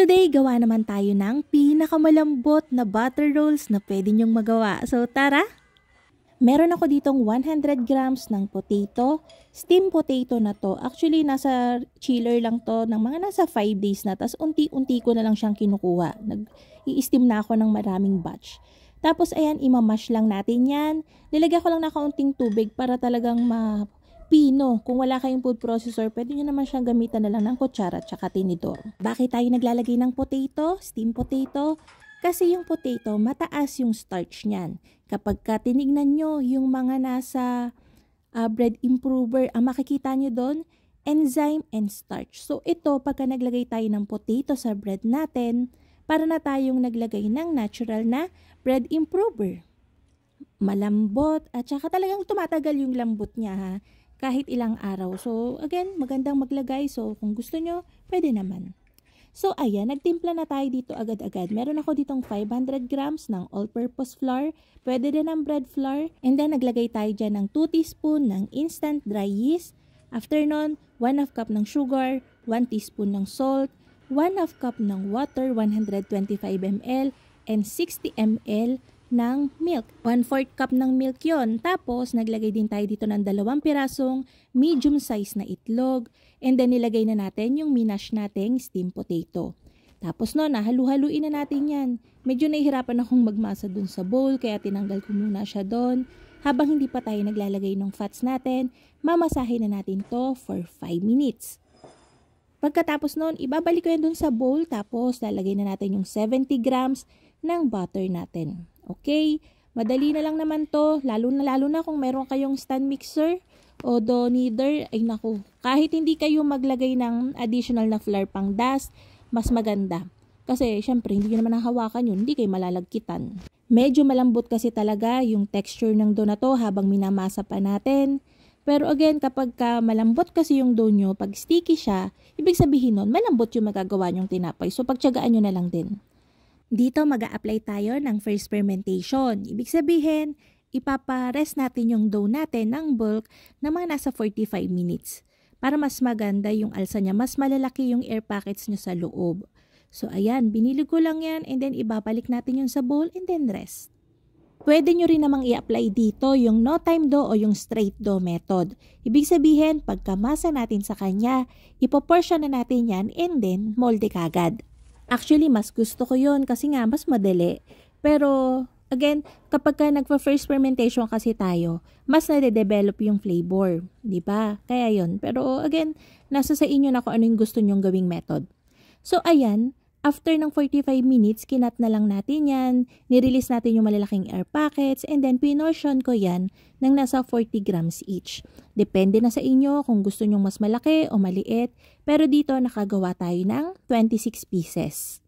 Today, gawa naman tayo ng pinakamalambot na butter rolls na pwede nyong magawa. So, tara! Meron ako ditong 100 grams ng potato. Steam potato na to. Actually, nasa chiller lang to ng mga nasa 5 days na. Tapos, unti-unti ko na lang siyang kinukuha. Nag-i-steam na ako ng maraming batch. Tapos, ayan, imamash lang natin yan. Nilagyan ko lang na kaunting tubig para talagang pino. Kung wala kayong food processor, pwede nyo naman siyang gamitan na lang ng kutsara at saka tinidor. Bakit tayo naglalagay ng potato, steam potato? Kasi yung potato, mataas yung starch niyan. Kapag tinignan nyo yung mga nasa bread improver, ang makikita nyo doon, enzyme and starch. So ito, pagka naglagay tayo ng potato sa bread natin, para na tayong naglagay ng natural na bread improver. Malambot at saka talagang tumatagal yung lambot niya ha. Kahit ilang araw. So, again, magandang maglagay. So, kung gusto nyo, pwede naman. So, ayan, nagtimpla na tayo dito agad-agad. Meron ako ditong 500 grams ng all-purpose flour. Pwede din ng bread flour. And then, naglagay tayo dyan ng 2 teaspoon ng instant dry yeast. After nun, 1/2 cup ng sugar, 1 teaspoon ng salt, 1/2 cup ng water, 125 ml, and 60 ml ng milk. 1/4 cup ng milk yon. Tapos, naglagay din tayo dito ng 2 pirasong medium size na itlog. And then, nilagay na natin yung minash nating steamed potato. Tapos, no, nahalu-haluin na natin yan. Medyo nahihirapan akong magmasa dun sa bowl, kaya tinanggal ko muna siya doon. Habang hindi pa tayo naglalagay ng fats natin, mamasahin na natin to for 5 minutes. Pagkatapos nun, ibabalik ko yan dun sa bowl. Tapos, lalagay na natin yung 70 grams ng butter natin. Okay? Madali na lang naman to. Lalo na kung meron kayong stand mixer o dough kneader. Ay naku, kahit hindi kayo maglagay ng additional na flour pang dust, mas maganda. Kasi syempre, hindi nyo naman nahawakan yun. Hindi kayo malalagkitan. Medyo malambot kasi talaga yung texture ng dough na to habang minamasa pa natin. Pero again, kapag malambot kasi yung dough nyo, pag sticky siya, ibig sabihin nun, malambot yung magagawa nyong tinapay. So, pagtiyagaan nyo na lang din. Dito mag-a-apply tayo ng first fermentation. Ibig sabihin, ipapa-rest natin yung dough natin ng bulk na mga nasa 45 minutes. Para mas maganda yung alsa niya, mas malalaki yung air pockets nyo sa loob. So ayan, binili ko lang yan and then ibabalik natin yung sa bowl and then rest. Pwede nyo rin namang i-apply dito yung no time dough o yung straight dough method. Ibig sabihin, pagkamasa natin sa kanya, ipoportion na natin yan and then molde kagad. Actually, mas gusto ko yun kasi nga mas madali. Pero, again, kapag nagpa-first fermentation kasi tayo, mas nade-develop yung flavor. Diba? Kaya yun. Pero, again, nasa sa inyo na kung ano yung gusto nyong gawing method. So, ayan, after ng 45 minutes, kinat na lang natin yan. Nirelease natin yung malalaking air pockets and then pinortion ko yan ng nasa 40 grams each. Depende na sa inyo kung gusto nyong mas malaki o maliit. Pero dito nakagawa tayo ng 26 pieces.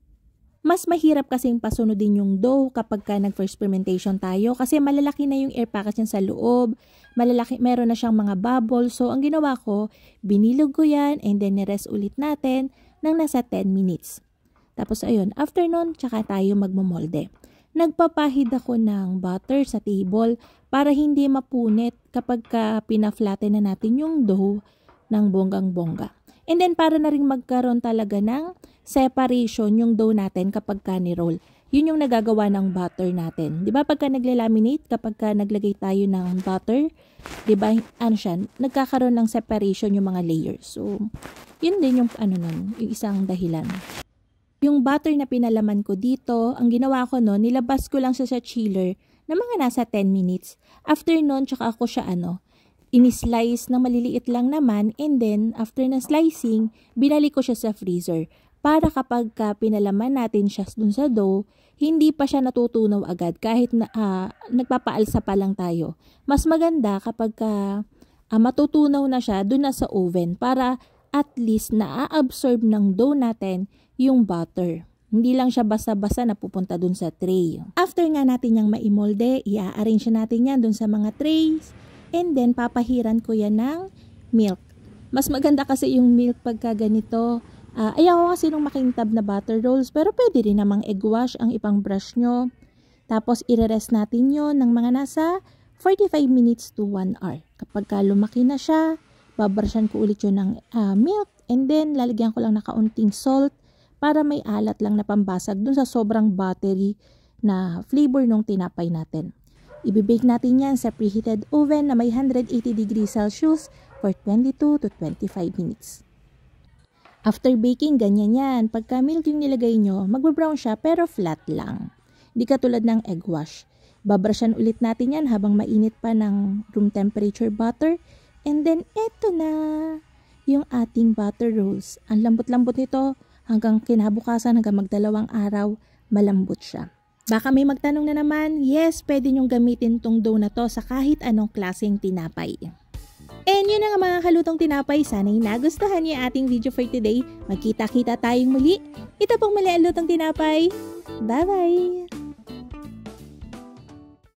Mas mahirap kasing pasunodin yung dough kapag nag-first fermentation tayo kasi malalaki na yung air pockets niya sa loob. Malalaki, meron na siyang mga bubbles. So, ang ginawa ko, binilog ko yan and then nirest ulit natin ng nasa 10 minutes. Tapos ayun, after nun, tsaka tayo magmamolde. Nagpapahid ako ng butter sa table para hindi mapunit kapag pina-flatten na natin yung dough ng bonggang-bongga. And then para na rin magkaroon talaga ng separation yung dough natin kapag ni-roll. Yun yung nagagawa ng butter natin. 'Di ba pagka nagle-laminate, kapag naglagay tayo ng butter, 'di ba? Ano siya, nagkakaroon ng separation yung mga layers. So, yun din yung yung isang dahilan. Yung butter na pinalaman ko dito, ang ginawa ko no, nilabas ko lang siya sa chiller na mga nasa 10 minutes. After nun, tsaka ako siya inislice na maliliit lang naman and then after na slicing, binalik ko siya sa freezer. Para kapag pinalaman natin siya dun sa dough, hindi pa siya natutunaw agad kahit na nagpapaalsa pa lang tayo. Mas maganda kapag matutunaw na siya dun na sa oven para at least na-absorb ng dough natin yung butter. Hindi lang siya basta-basta na pupunta dun sa tray. After nga natin yung maimolde, i-arrange natin yan dun sa mga trays. And then, papahiran ko yan ng milk. Mas maganda kasi yung milk pagka ganito. Ayaw ko kasi nung makintab na butter rolls, pero pwede rin namang egg wash ang ipang brush nyo. Tapos, i-rest natin yon ng mga nasa 45 minutes to 1 hour. Kapag lumaki na siya, babrushan ko ulit yun ng milk. And then, lalagyan ko lang na kaunting salt para may alat lang na pambasag dun sa sobrang buttery na flavor ng tinapay natin. Ibibake natin yan sa preheated oven na may 180 degrees Celsius for 22 to 25 minutes. After baking, ganyan yan. Pagka milk yung nilagay nyo, magbe-brown siya pero flat lang. Di katulad ng egg wash. Babrushan ulit natin yan habang mainit pa ng room temperature butter. And then, eto na yung ating butter rolls. Ang lambot-lambot nito hanggang kinabukasan, hanggang magdalawang araw, malambot siya. Baka may magtanong na naman, yes, pwede nyong gamitin tong dough na to sa kahit anong klaseng tinapay. And yun na nga mga kalutong tinapay, sana'y nagustuhan niyo ating video for today. Magkita-kita tayong muli. Ito pong mali ang lutong tinapay. Bye-bye!